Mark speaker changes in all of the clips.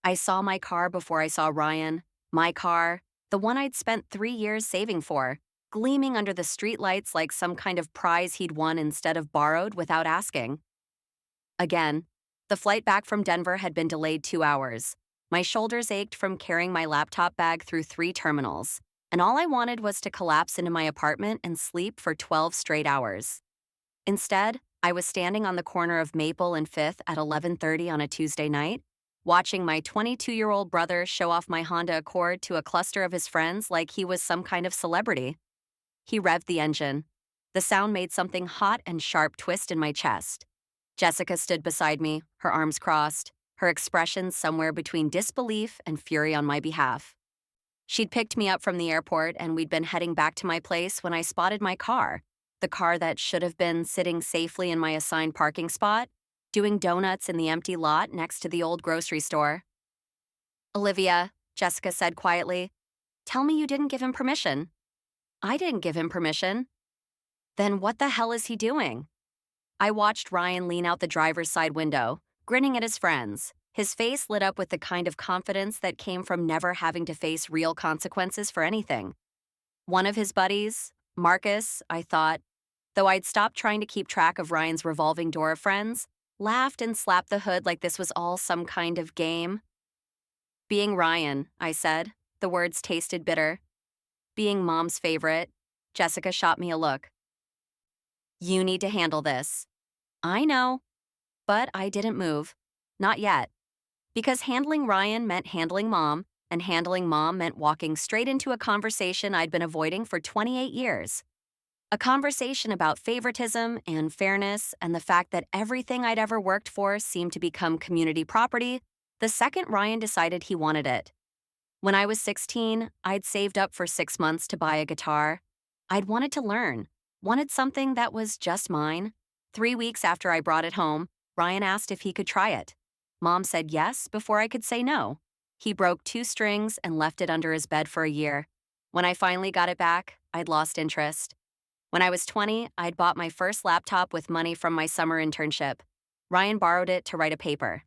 Speaker 1: I saw my car before I saw Ryan. My car, the one I'd spent 3 years saving for, gleaming under the streetlights like some kind of prize he'd won instead of borrowed without asking. Again, the flight back from Denver had been delayed 2 hours. My shoulders ached from carrying my laptop bag through 3 terminals, and all I wanted was to collapse into my apartment and sleep for 12 straight hours. Instead, I was standing on the corner of Maple and 5th at 11:30 on a Tuesday night, watching my 22-year-old brother show off my Honda Accord to a cluster of his friends like he was some kind of celebrity. He revved the engine. The sound made something hot and sharp twist in my chest. Jessica stood beside me, her arms crossed, her expression somewhere between disbelief and fury on my behalf. She'd picked me up from the airport and we'd been heading back to my place when I spotted my car, the car that should have been sitting safely in my assigned parking spot, doing donuts in the empty lot next to the old grocery store. "Olivia," Jessica said quietly, "tell me you didn't give him permission." "I didn't give him permission." "Then what the hell is he doing?" I watched Ryan lean out the driver's side window, grinning at his friends, his face lit up with the kind of confidence that came from never having to face real consequences for anything. One of his buddies, Marcus, I thought, though I'd stopped trying to keep track of Ryan's revolving door of friends, laughed and slapped the hood like this was all some kind of game. "Being Ryan," I said. The words tasted bitter. "Being Mom's favorite." Jessica shot me a look. "You need to handle this." "I know." But I didn't move. Not yet. Because handling Ryan meant handling Mom, and handling Mom meant walking straight into a conversation I'd been avoiding for 28 years. A conversation about favoritism and fairness and the fact that everything I'd ever worked for seemed to become community property the second Ryan decided he wanted it. When I was 16, I'd saved up for 6 months to buy a guitar. I'd wanted to learn, wanted something that was just mine. 3 weeks after I brought it home, Ryan asked if he could try it. Mom said yes before I could say no. He broke 2 strings and left it under his bed for a year. When I finally got it back, I'd lost interest. When I was 20, I'd bought my first laptop with money from my summer internship. Ryan borrowed it to write a paper.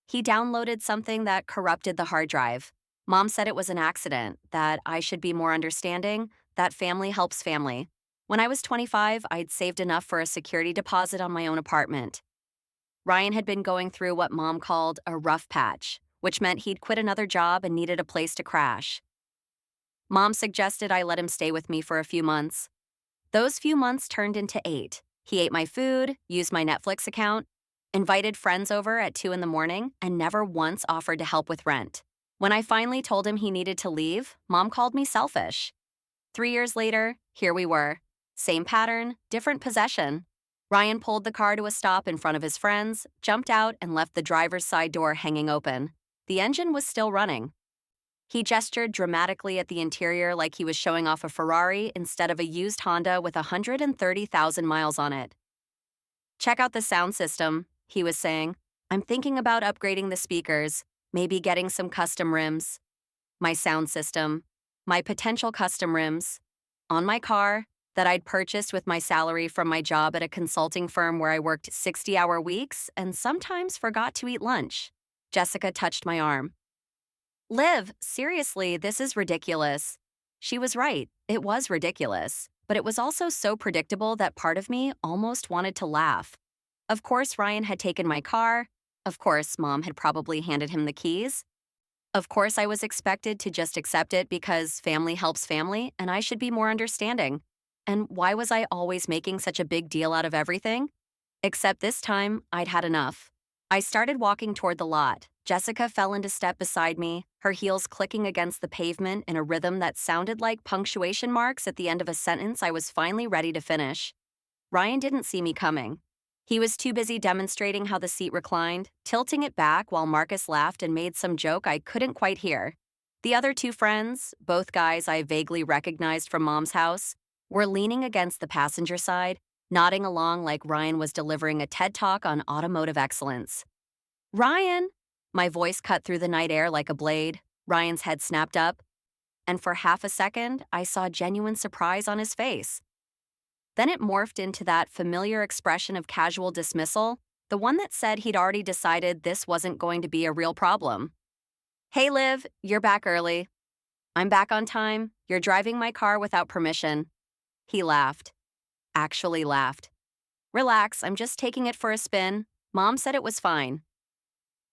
Speaker 1: He downloaded something that corrupted the hard drive. Mom said it was an accident, that I should be more understanding, that family helps family. When I was 25, I'd saved enough for a security deposit on my own apartment. Ryan had been going through what Mom called a rough patch, which meant he'd quit another job and needed a place to crash. Mom suggested I let him stay with me for a few months. Those few months turned into 8. He ate my food, used my Netflix account, invited friends over at 2 in the morning, and never once offered to help with rent. When I finally told him he needed to leave, Mom called me selfish. 3 years later, here we were. Same pattern, different possession. Ryan pulled the car to a stop in front of his friends, jumped out, and left the driver's side door hanging open. The engine was still running. He gestured dramatically at the interior like he was showing off a Ferrari instead of a used Honda with 130,000 miles on it. "Check out the sound system," he was saying. "I'm thinking about upgrading the speakers, maybe getting some custom rims." My sound system. My potential custom rims. On my car, that I'd purchased with my salary from my job at a consulting firm where I worked 60-hour weeks and sometimes forgot to eat lunch. Jessica touched my arm. "Liv, seriously, this is ridiculous." She was right. It was ridiculous. But it was also so predictable that part of me almost wanted to laugh. Of course, Ryan had taken my car. Of course, Mom had probably handed him the keys. Of course, I was expected to just accept it because family helps family and I should be more understanding. And why was I always making such a big deal out of everything? Except this time, I'd had enough. I started walking toward the lot. Jessica fell into step beside me, her heels clicking against the pavement in a rhythm that sounded like punctuation marks at the end of a sentence I was finally ready to finish. Ryan didn't see me coming. He was too busy demonstrating how the seat reclined, tilting it back while Marcus laughed and made some joke I couldn't quite hear. The other 2 friends, both guys I vaguely recognized from Mom's house, were leaning against the passenger side, nodding along like Ryan was delivering a TED Talk on automotive excellence. "Ryan!" My voice cut through the night air like a blade. Ryan's head snapped up. And for half a second, I saw genuine surprise on his face. Then it morphed into that familiar expression of casual dismissal, the one that said he'd already decided this wasn't going to be a real problem. Hey, Liv, you're back early. I'm back on time. You're driving my car without permission. He laughed. Actually laughed. Relax, I'm just taking it for a spin. Mom said it was fine.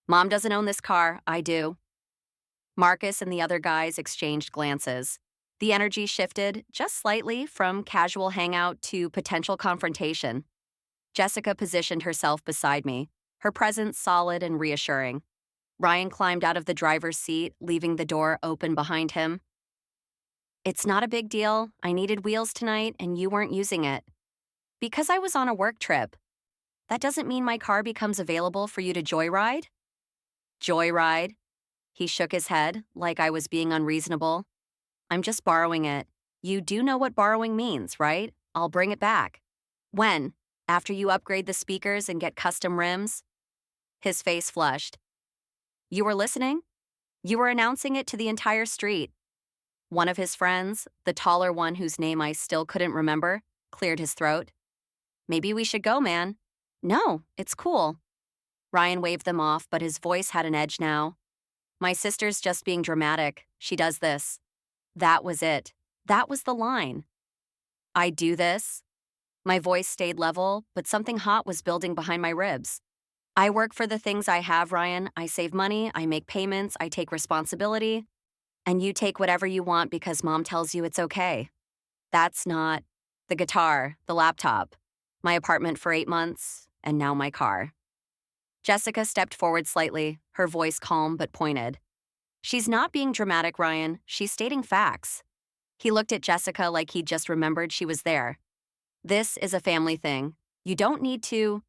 Speaker 1: Mom doesn't own this car, I do. Marcus and the other guys exchanged glances. The energy shifted, just slightly, from casual hangout to potential confrontation. Jessica positioned herself beside me, her presence solid and reassuring. Ryan climbed out of the driver's seat, leaving the door open behind him. It's not a big deal. I needed wheels tonight, and you weren't using it. Because I was on a work trip. That doesn't mean my car becomes available for you to joyride? Joyride? He shook his head, like I was being unreasonable. I'm just borrowing it. You do know what borrowing means, right? I'll bring it back. When? After you upgrade the speakers and get custom rims? His face flushed. You were listening? You were announcing it to the entire street. One of his friends, the taller one whose name I still couldn't remember, cleared his throat. Maybe we should go, man. No, it's cool. Ryan waved them off, but his voice had an edge now. My sister's just being dramatic. She does this. That was it. That was the line. I do this. My voice stayed level, but something hot was building behind my ribs. I work for the things I have, Ryan. I save money, I make payments, I take responsibility. And you take whatever you want because Mom tells you it's okay. That's not the guitar, the laptop, my apartment for 8 months, and now my car. Jessica stepped forward slightly, her voice calm but pointed. She's not being dramatic, Ryan. She's stating facts. He looked at Jessica like he'd just remembered she was there. This is a family thing. You don't need to.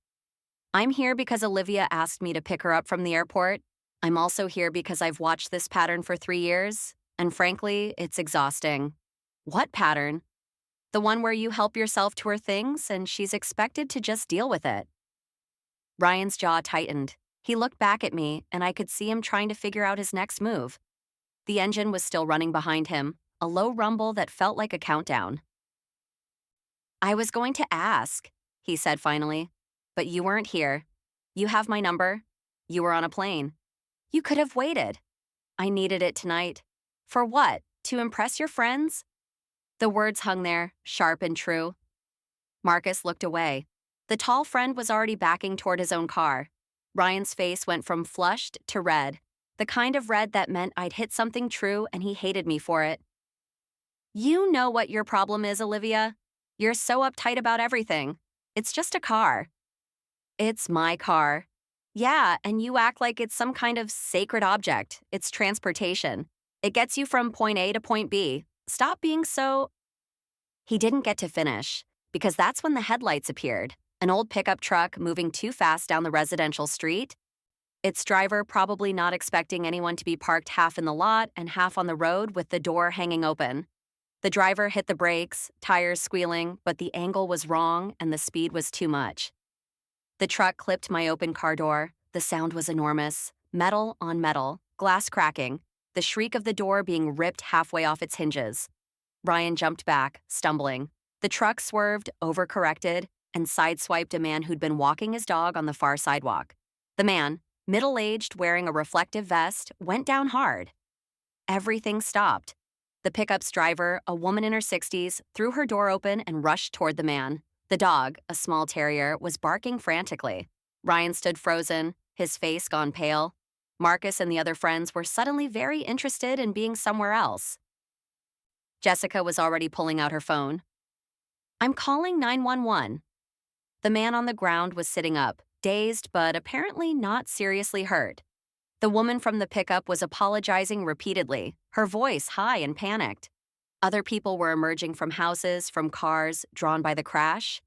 Speaker 1: I'm here because Olivia asked me to pick her up from the airport. I'm also here because I've watched this pattern for 3 years, and frankly, it's exhausting. What pattern? The one where you help yourself to her things and she's expected to just deal with it. Ryan's jaw tightened. He looked back at me, and I could see him trying to figure out his next move. The engine was still running behind him, a low rumble that felt like a countdown. I was going to ask, he said finally, but you weren't here. You have my number. You were on a plane. You could have waited. I needed it tonight. For what? To impress your friends? The words hung there, sharp and true. Marcus looked away. The tall friend was already backing toward his own car. Ryan's face went from flushed to red, the kind of red that meant I'd hit something true and he hated me for it. You know what your problem is, Olivia. You're so uptight about everything. It's just a car. It's my car. Yeah, and you act like it's some kind of sacred object. It's transportation. It gets you from point A to point B. Stop being so... He didn't get to finish, because that's when the headlights appeared. An old pickup truck moving too fast down the residential street. Its driver probably not expecting anyone to be parked half in the lot and half on the road with the door hanging open. The driver hit the brakes, tires squealing, but the angle was wrong and the speed was too much. The truck clipped my open car door. The sound was enormous. Metal on metal, glass cracking, the shriek of the door being ripped halfway off its hinges. Ryan jumped back, stumbling. The truck swerved, overcorrected, and sideswiped a man who'd been walking his dog on the far sidewalk. The man, middle-aged, wearing a reflective vest, went down hard. Everything stopped. The pickup's driver, a woman in her 60s, threw her door open and rushed toward the man. The dog, a small terrier, was barking frantically. Ryan stood frozen, his face gone pale. Marcus and the other friends were suddenly very interested in being somewhere else. Jessica was already pulling out her phone. I'm calling 911. The man on the ground was sitting up, dazed but apparently not seriously hurt. The woman from the pickup was apologizing repeatedly, her voice high and panicked. Other people were emerging from houses, from cars, drawn by the crash.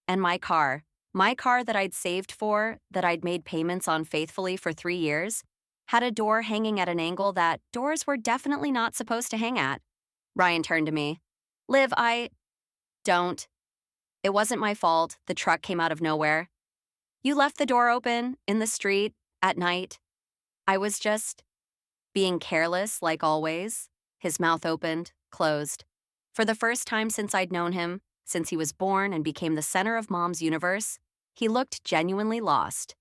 Speaker 1: And my car that I'd saved for, that I'd made payments on faithfully for 3 years, had a door hanging at an angle that doors were definitely not supposed to hang at. Ryan turned to me. Liv, Don't. It wasn't my fault. The truck came out of nowhere. You left the door open, in the street, at night. I was just being careless, like always. His mouth opened, closed. For the first time since I'd known him, since he was born and became the center of Mom's universe, He looked genuinely lost.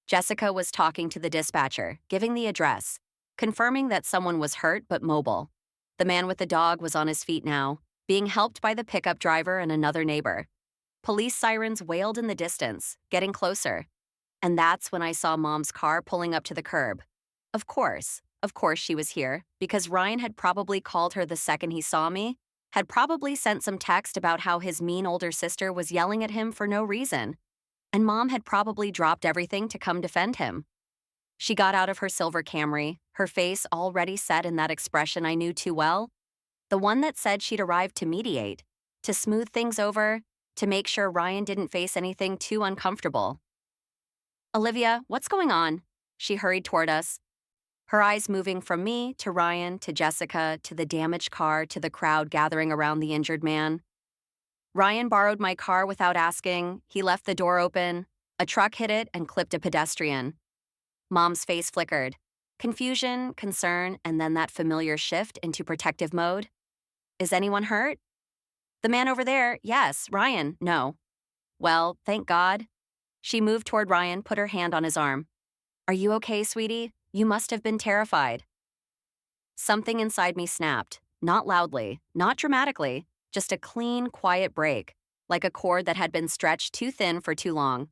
Speaker 1: Jessica was talking to the dispatcher, giving the address, confirming that someone was hurt but mobile. The man with the dog was on his feet now, being helped by the pickup driver and another neighbor. Police sirens wailed in the distance, getting closer. And that's when I saw Mom's car pulling up to the curb. Of course she was here, because Ryan had probably called her the second he saw me, had probably sent some text about how his mean older sister was yelling at him for no reason. And Mom had probably dropped everything to come defend him. She got out of her silver Camry, her face already set in that expression I knew too well, the one that said she'd arrived to mediate, to smooth things over, to make sure Ryan didn't face anything too uncomfortable. "Olivia, what's going on?" She hurried toward us, her eyes moving from me to Ryan to Jessica to the damaged car to the crowd gathering around the injured man. "Ryan borrowed my car without asking. He left the door open. A truck hit it and clipped a pedestrian." Mom's face flickered. Confusion, concern, and then that familiar shift into protective mode. "Is anyone hurt?" "The man over there, yes. Ryan, no." "Well, thank God." She moved toward Ryan, put her hand on his arm. "Are you okay, sweetie? You must have been terrified." Something inside me snapped, not loudly, not dramatically, just a clean, quiet break, like a cord that had been stretched too thin for too long.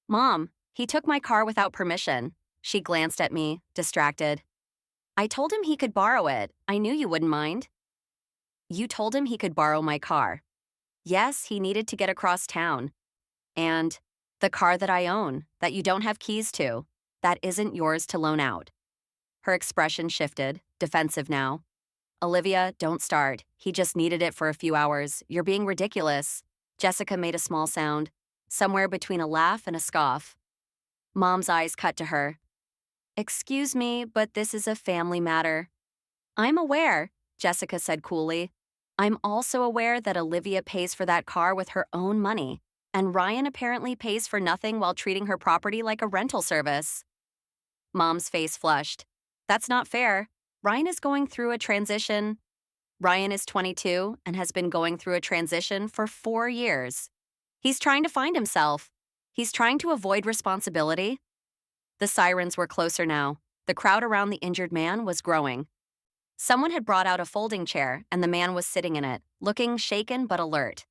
Speaker 1: "Mom, he took my car without permission." She glanced at me, distracted. "I told him he could borrow it. I knew you wouldn't mind." "You told him he could borrow my car." "Yes, he needed to get across town. And the car that I own, that you don't have keys to, that isn't yours to loan out." Her expression shifted, defensive now. "Olivia, don't start. He just needed it for a few hours. You're being ridiculous." Jessica made a small sound, somewhere between a laugh and a scoff. Mom's eyes cut to her. "Excuse me, but this is a family matter." "I'm aware," Jessica said coolly. "I'm also aware that Olivia pays for that car with her own money, and Ryan apparently pays for nothing while treating her property like a rental service." Mom's face flushed. "That's not fair. Ryan is going through a transition." Ryan is 22 and has been going through a transition for 4 years. He's trying to find himself. He's trying to avoid responsibility. The sirens were closer now. The crowd around the injured man was growing. Someone had brought out a folding chair, and the man was sitting in it, looking shaken but alert.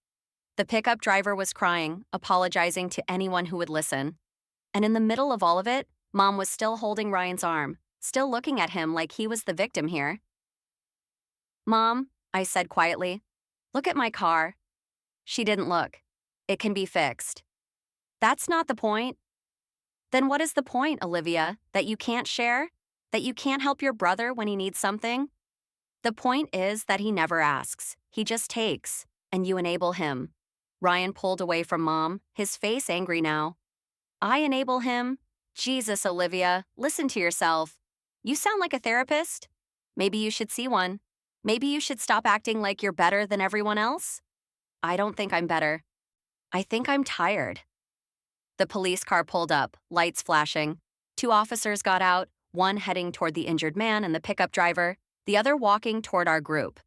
Speaker 1: The pickup driver was crying, apologizing to anyone who would listen. And in the middle of all of it, Mom was still holding Ryan's arm, still looking at him like he was the victim here. "Mom," I said quietly, "look at my car." She didn't look. "It can be fixed." "That's not the point." "Then what is the point, Olivia? That you can't share? That you can't help your brother when he needs something?" "The point is that he never asks. He just takes, and you enable him." Ryan pulled away from Mom, his face angry now. "I enable him? Jesus, Olivia, listen to yourself. You sound like a therapist. Maybe you should see one. Maybe you should stop acting like you're better than everyone else." "I don't think I'm better. I think I'm tired." The police car pulled up, lights flashing. 2 officers got out, one heading toward the injured man and the pickup driver, the other walking toward our group.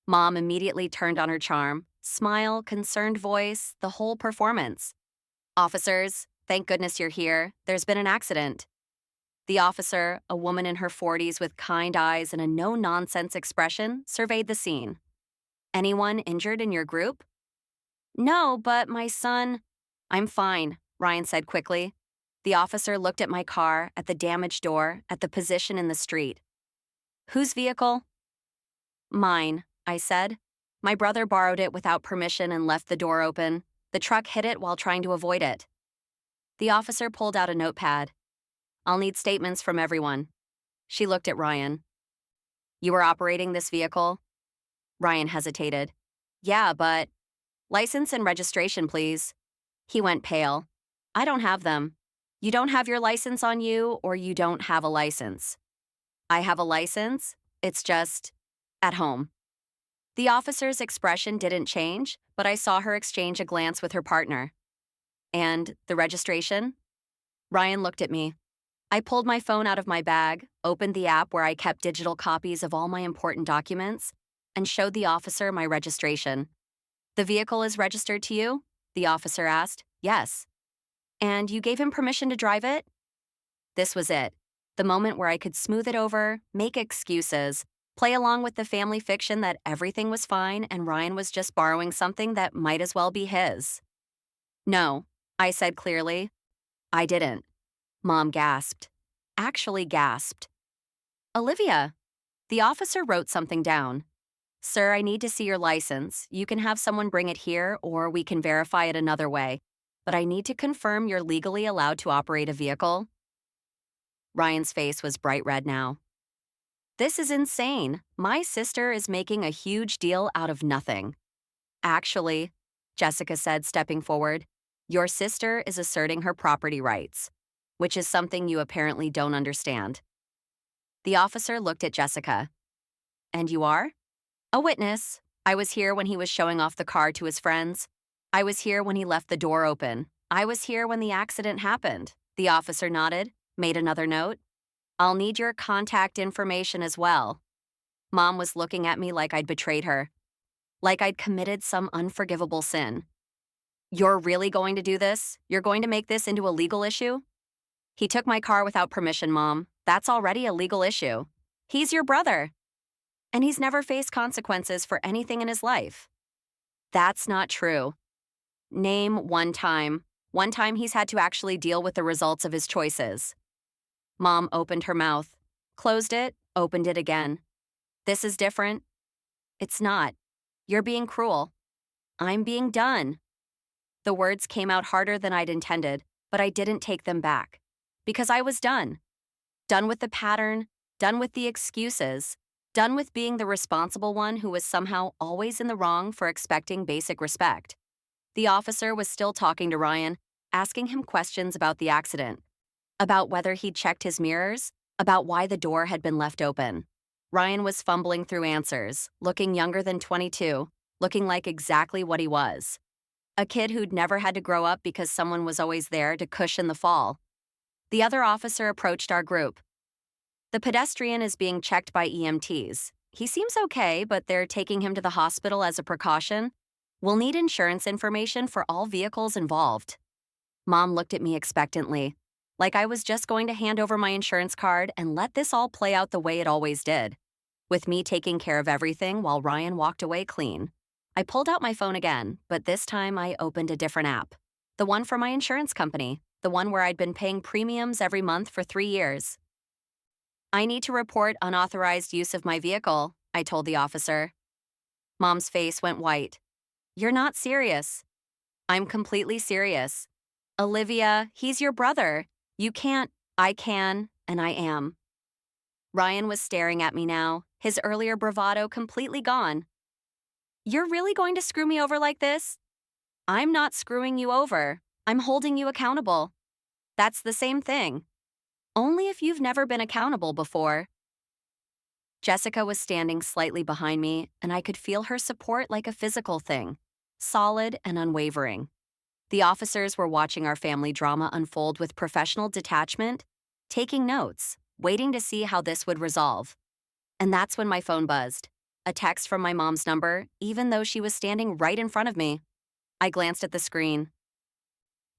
Speaker 1: Mom immediately turned on her charm, smile, concerned voice, the whole performance. "Officers, thank goodness you're here. There's been an accident." The officer, a woman in her 40s with kind eyes and a no-nonsense expression, surveyed the scene. "Anyone injured in your group?" "No, but my son—" "I'm fine," Ryan said quickly. The officer looked at my car, at the damaged door, at the position in the street. "Whose vehicle?" "Mine," I said. "My brother borrowed it without permission and left the door open. The truck hit it while trying to avoid it." The officer pulled out a notepad. "I'll need statements from everyone." She looked at Ryan. "You were operating this vehicle?" Ryan hesitated. "Yeah, but—" "License and registration, please." He went pale. "I don't have them." "You don't have your license on you, or you don't have a license?" "I have a license. It's just at home." The officer's expression didn't change, but I saw her exchange a glance with her partner. "And the registration?" Ryan looked at me. I pulled my phone out of my bag, opened the app where I kept digital copies of all my important documents, and showed the officer my registration. "The vehicle is registered to you?" The officer asked. Yes. And you gave him permission to drive it? This was it. The moment where I could smooth it over, make excuses, play along with the family fiction that everything was fine and Ryan was just borrowing something that might as well be his. No, I said clearly. I didn't. Mom gasped. Actually gasped. Olivia. The officer wrote something down. Sir, I need to see your license. You can have someone bring it here, or we can verify it another way. But I need to confirm you're legally allowed to operate a vehicle. Ryan's face was bright red now. This is insane. My sister is making a huge deal out of nothing. Actually, Jessica said, stepping forward, your sister is asserting her property rights, which is something you apparently don't understand. The officer looked at Jessica. And you are? A witness. I was here when he was showing off the car to his friends. I was here when he left the door open. I was here when the accident happened. The officer nodded, made another note. I'll need your contact information as well. Mom was looking at me like I'd betrayed her, like I'd committed some unforgivable sin. You're really going to do this? You're going to make this into a legal issue? He took my car without permission, Mom. That's already a legal issue. He's your brother. And he's never faced consequences for anything in his life. That's not true. Name one time he's had to actually deal with the results of his choices. Mom opened her mouth, closed it, opened it again. This is different. It's not. You're being cruel. I'm being done. The words came out harder than I'd intended, but I didn't take them back. Because I was done. Done with the pattern, done with the excuses, done with being the responsible one who was somehow always in the wrong for expecting basic respect. The officer was still talking to Ryan, asking him questions about the accident, about whether he'd checked his mirrors, about why the door had been left open. Ryan was fumbling through answers, looking younger than 22, looking like exactly what he was. A kid who'd never had to grow up because someone was always there to cushion the fall. The other officer approached our group. The pedestrian is being checked by EMTs. He seems okay, but they're taking him to the hospital as a precaution. We'll need insurance information for all vehicles involved. Mom looked at me expectantly, like I was just going to hand over my insurance card and let this all play out the way it always did, with me taking care of everything while Ryan walked away clean. I pulled out my phone again, but this time I opened a different app. The one for my insurance company, the one where I'd been paying premiums every month for 3 years. I need to report unauthorized use of my vehicle, I told the officer. Mom's face went white. You're not serious. I'm completely serious. Olivia, he's your brother. You can't. I can, and I am. Ryan was staring at me now, his earlier bravado completely gone. You're really going to screw me over like this? I'm not screwing you over. I'm holding you accountable. That's the same thing. Only if you've never been accountable before. Jessica was standing slightly behind me, and I could feel her support like a physical thing, solid and unwavering. The officers were watching our family drama unfold with professional detachment, taking notes, waiting to see how this would resolve. And that's when my phone buzzed. A text from my mom's number, even though she was standing right in front of me. I glanced at the screen.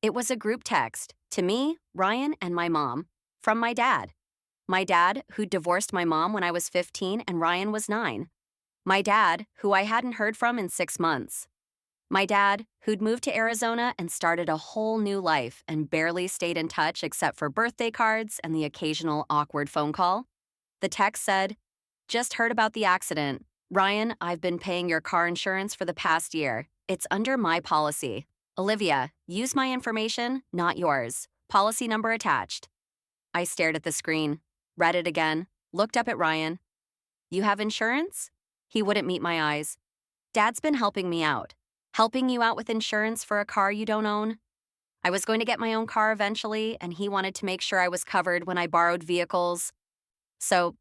Speaker 1: It was a group text, to me, Ryan, and my mom, from my dad. My dad, who divorced my mom when I was 15 and Ryan was 9. My dad, who I hadn't heard from in 6 months. My dad, who'd moved to Arizona and started a whole new life and barely stayed in touch except for birthday cards and the occasional awkward phone call. The text said, "Just heard about the accident. Ryan, I've been paying your car insurance for the past year. It's under my policy. Olivia, use my information, not yours. Policy number attached." I stared at the screen, read it again, looked up at Ryan. You have insurance? He wouldn't meet my eyes. Dad's been helping me out. Helping you out with insurance for a car you don't own? I was going to get my own car eventually, and he wanted to make sure I was covered when I borrowed vehicles. So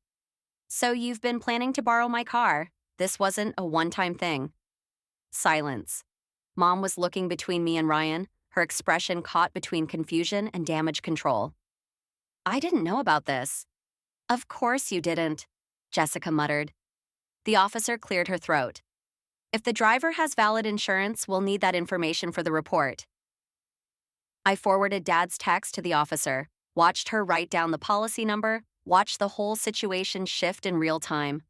Speaker 1: you've been planning to borrow my car. This wasn't a one-time thing. Silence. Mom was looking between me and Ryan, her expression caught between confusion and damage control. I didn't know about this. Of course you didn't, Jessica muttered. The officer cleared her throat. If the driver has valid insurance, we'll need that information for the report. I forwarded Dad's text to the officer, watched her write down the policy number, watched the whole situation shift in real time.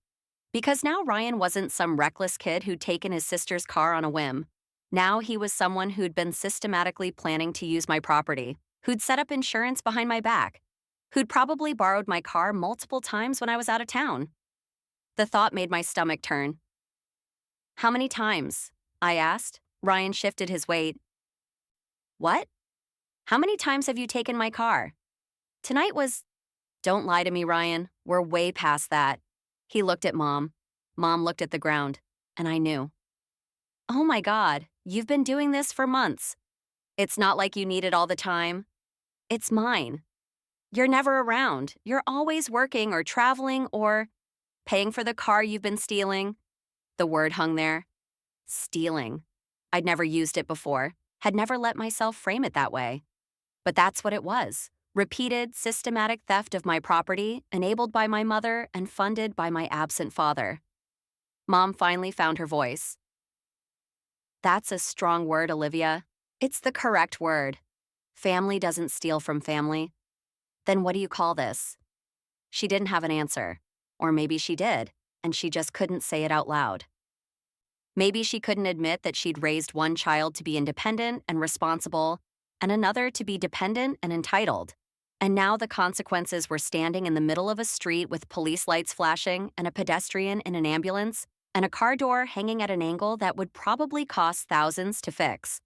Speaker 1: Because now Ryan wasn't some reckless kid who'd taken his sister's car on a whim. Now he was someone who'd been systematically planning to use my property, who'd set up insurance behind my back, who'd probably borrowed my car multiple times when I was out of town. The thought made my stomach turn. How many times? I asked. Ryan shifted his weight. What? How many times have you taken my car? Tonight was... Don't lie to me, Ryan. We're way past that. He looked at Mom. Mom looked at the ground. And I knew. Oh my God, you've been doing this for months. It's not like you need it all the time. It's mine. You're never around. You're always working or traveling or paying for the car you've been stealing. The word hung there. Stealing. I'd never used it before, had never let myself frame it that way. But that's what it was. Repeated, systematic theft of my property, enabled by my mother and funded by my absent father. Mom finally found her voice. That's a strong word, Olivia. It's the correct word. Family doesn't steal from family. Then what do you call this? She didn't have an answer. Or maybe she did, and she just couldn't say it out loud. Maybe she couldn't admit that she'd raised one child to be independent and responsible, and another to be dependent and entitled. And now the consequences were standing in the middle of a street with police lights flashing and a pedestrian in an ambulance and a car door hanging at an angle that would probably cost thousands to fix.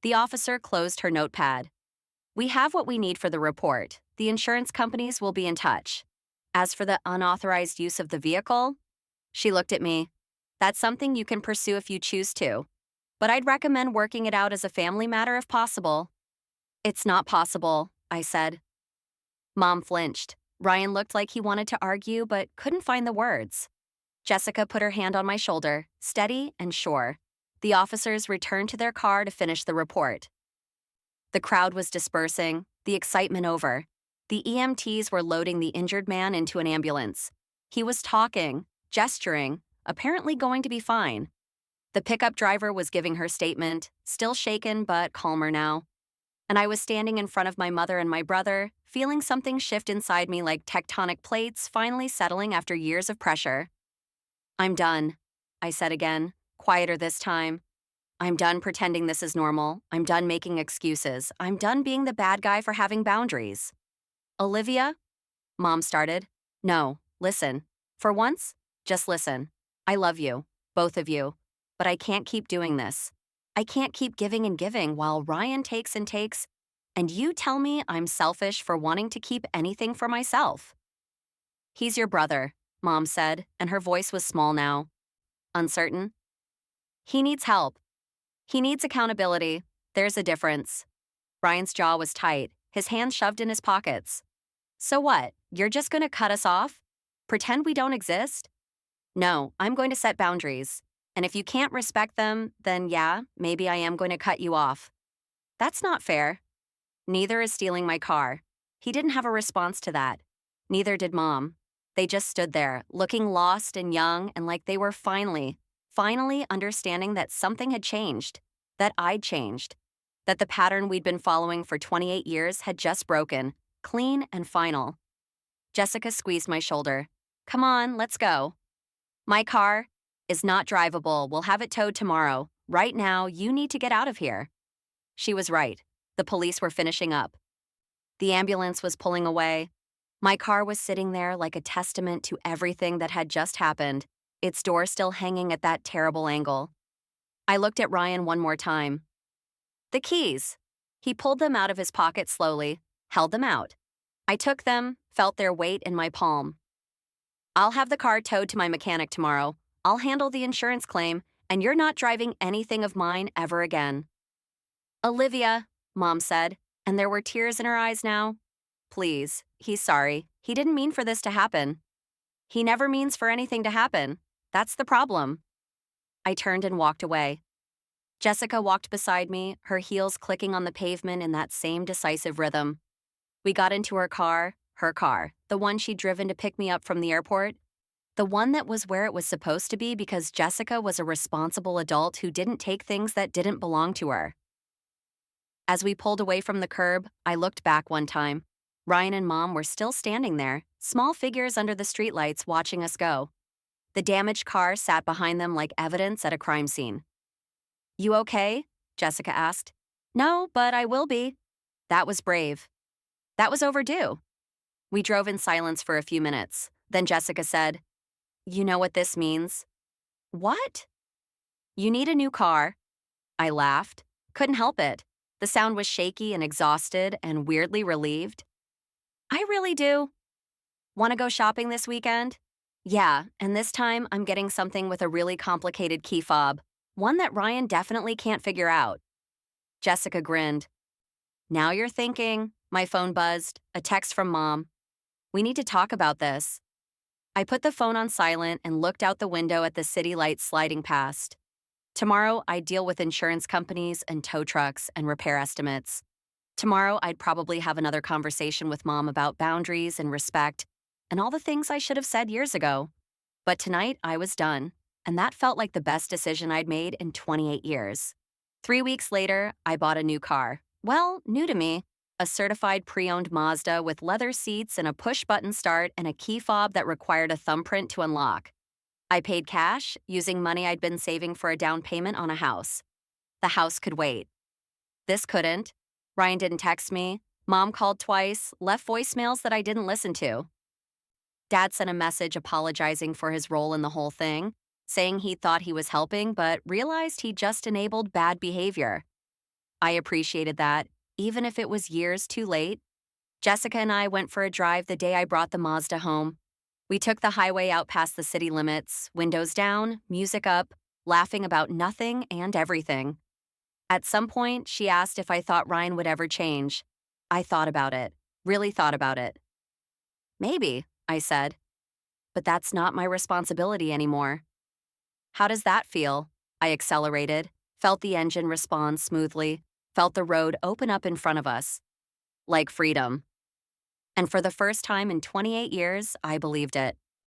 Speaker 1: The officer closed her notepad. We have what we need for the report. The insurance companies will be in touch. As for the unauthorized use of the vehicle, she looked at me. That's something you can pursue if you choose to. But I'd recommend working it out as a family matter if possible. It's not possible, I said. Mom flinched. Ryan looked like he wanted to argue but couldn't find the words. Jessica put her hand on my shoulder, steady and sure. The officers returned to their car to finish the report. The crowd was dispersing, the excitement over. The EMTs were loading the injured man into an ambulance. He was talking, gesturing, apparently going to be fine. The pickup driver was giving her statement, still shaken but calmer now. And I was standing in front of my mother and my brother, feeling something shift inside me like tectonic plates finally settling after years of pressure. I'm done, I said again, quieter this time. I'm done pretending this is normal. I'm done making excuses. I'm done being the bad guy for having boundaries. Olivia? Mom started. No, listen. For once, just listen. I love you, both of you. But I can't keep doing this. I can't keep giving and giving while Ryan takes and takes, and you tell me I'm selfish for wanting to keep anything for myself. He's your brother, Mom said, and her voice was small now. Uncertain. He needs help. He needs accountability. There's a difference. Ryan's jaw was tight, his hands shoved in his pockets. So what? You're just going to cut us off? Pretend we don't exist? No, I'm going to set boundaries. And if you can't respect them, then yeah, maybe I am going to cut you off. That's not fair. Neither is stealing my car. He didn't have a response to that. Neither did Mom. They just stood there, looking lost and young and like they were finally understanding that something had changed, that I'd changed, that the pattern we'd been following for 28 years had just broken, clean and final. Jessica squeezed my shoulder. Come on, let's go. My car is not drivable. We'll have it towed tomorrow. Right now, you need to get out of here. She was right. The police were finishing up. The ambulance was pulling away. My car was sitting there like a testament to everything that had just happened, its door still hanging at that terrible angle. I looked at Ryan one more time. The keys. He pulled them out of his pocket slowly, held them out. I took them, felt their weight in my palm. I'll have the car towed to my mechanic tomorrow. I'll handle the insurance claim, and you're not driving anything of mine ever again. Olivia, Mom said, and there were tears in her eyes now. Please, he's sorry. He didn't mean for this to happen. He never means for anything to happen. That's the problem. I turned and walked away. Jessica walked beside me, her heels clicking on the pavement in that same decisive rhythm. We got into her car, the one she'd driven to pick me up from the airport. The one that was where it was supposed to be because Jessica was a responsible adult who didn't take things that didn't belong to her. As we pulled away from the curb, I looked back one time. Ryan and Mom were still standing there, small figures under the streetlights watching us go. The damaged car sat behind them like evidence at a crime scene. "You okay?" Jessica asked. "No, but I will be." That was brave. That was overdue. We drove in silence for a few minutes. Then Jessica said, "You know what this means?" "What?" "You need a new car." I laughed. Couldn't help it. The sound was shaky and exhausted and weirdly relieved. "I really do." "Want to go shopping this weekend?" "Yeah, and this time I'm getting something with a really complicated key fob. One that Ryan definitely can't figure out." Jessica grinned. "Now you're thinking." My phone buzzed. A text from Mom. "We need to talk about this." I put the phone on silent and looked out the window at the city lights sliding past. Tomorrow, I'd deal with insurance companies and tow trucks and repair estimates. Tomorrow, I'd probably have another conversation with Mom about boundaries and respect and all the things I should have said years ago. But tonight, I was done, and that felt like the best decision I'd made in 28 years. 3 weeks later, I bought a new car. Well, new to me. A certified pre-owned Mazda with leather seats and a push-button start and a key fob that required a thumbprint to unlock. I paid cash, using money I'd been saving for a down payment on a house. The house could wait. This couldn't. Ryan didn't text me. Mom called twice, left voicemails that I didn't listen to. Dad sent a message apologizing for his role in the whole thing, saying he thought he was helping but realized he just enabled bad behavior. I appreciated that, even if it was years too late. Jessica and I went for a drive the day I brought the Mazda home. We took the highway out past the city limits, windows down, music up, laughing about nothing and everything. At some point, she asked if I thought Ryan would ever change. I thought about it, really thought about it. "Maybe," I said, "but that's not my responsibility anymore." "How does that feel?" I accelerated, felt the engine respond smoothly, felt the road open up in front of us. Like freedom. And for the first time in 28 years, I believed it.